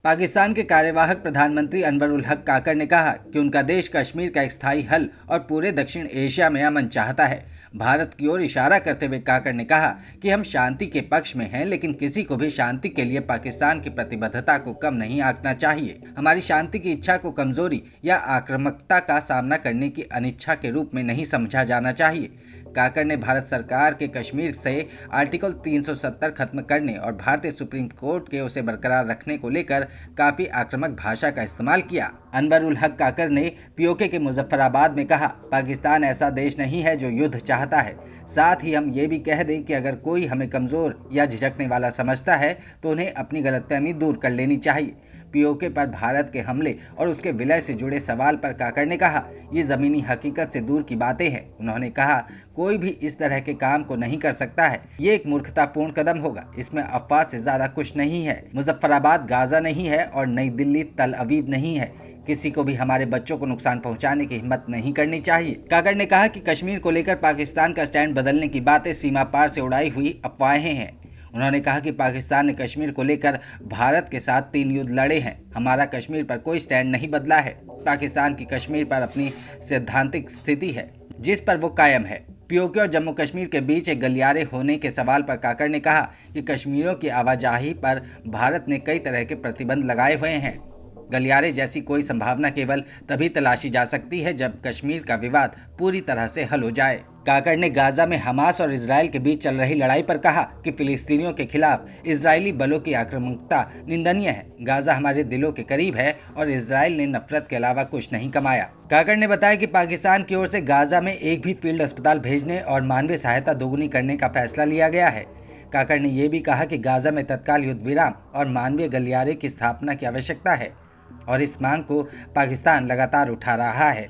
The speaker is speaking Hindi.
पाकिस्तान के कार्यवाहक प्रधानमंत्री अनवर उल हक काकर ने कहा कि उनका देश कश्मीर का एक स्थायी हल और पूरे दक्षिण एशिया में अमन चाहता है। भारत की ओर इशारा करते हुए काकर ने कहा कि हम शांति के पक्ष में हैं, लेकिन किसी को भी शांति के लिए पाकिस्तान की प्रतिबद्धता को कम नहीं आंकना चाहिए। हमारी शांति की इच्छा को कमजोरी या आक्रामकता का सामना करने की अनिच्छा के रूप में नहीं समझा जाना चाहिए। काकर ने भारत सरकार के कश्मीर से आर्टिकल 370 खत्म करने और भारतीय सुप्रीम कोर्ट के उसे बरकरार रखने को लेकर काफी आक्रामक भाषा का इस्तेमाल किया। अनवर उल हक काकर ने पीओके के मुजफ्फराबाद में कहा, पाकिस्तान ऐसा देश नहीं है जो युद्ध चाहता है। साथ ही हम ये भी कह दें कि अगर कोई हमें कमजोर या झिझकने वाला समझता है तो उन्हें अपनी गलतफहमी दूर कर लेनी चाहिए। पीओके पर भारत के हमले और उसके विलय से जुड़े सवाल पर काकर ने कहा, ये जमीनी हकीकत से दूर की बातें हैं। उन्होंने कहा, कोई भी इस तरह के काम को नहीं कर सकता है। ये एक मूर्खतापूर्ण कदम होगा। इसमें अफवाह से ज्यादा कुछ नहीं है। मुजफ्फराबाद गाजा नहीं है और नई दिल्ली तल अवीव नहीं है। किसी को भी हमारे बच्चों को नुकसान पहुंचाने की हिम्मत नहीं करनी चाहिए। काकर ने कहा कि कश्मीर को लेकर पाकिस्तान का स्टैंड बदलने की बातें सीमा पार से उड़ाई हुई अफवाहें हैं। उन्होंने कहा कि पाकिस्तान ने कश्मीर को लेकर भारत के साथ 3 युद्ध लड़े हैं। हमारा कश्मीर पर कोई स्टैंड नहीं बदला है। पाकिस्तान की कश्मीर पर अपनी सैद्धांतिक स्थिति है जिस पर वो कायम है। पीओके और जम्मू कश्मीर के बीच एक गलियारे होने के सवाल पर काकर ने कहा कि कश्मीरियों की आवाजाही पर भारत ने कई तरह के प्रतिबंध लगाए हुए हैं। गलियारे जैसी कोई संभावना केवल तभी तलाशी जा सकती है जब कश्मीर का विवाद पूरी तरह से हल हो जाए। काकर ने गाजा में हमास और इजराइल के बीच चल रही लड़ाई पर कहा कि फिलिस्तीनियों के खिलाफ इजरायली बलों की आक्रामकता निंदनीय है। गाजा हमारे दिलों के करीब है और इजराइल ने नफरत के अलावा कुछ नहीं कमाया। काकर ने बताया कि पाकिस्तान की ओर से गाजा में एक भी फील्ड अस्पताल भेजने और मानवीय सहायता दोगुनी करने का फैसला लिया गया है। काकर ने यह भी कहा कि गाजा में तत्काल युद्ध विराम और मानवीय गलियारे की स्थापना की आवश्यकता है और इस मांग को पाकिस्तान लगातार उठा रहा है।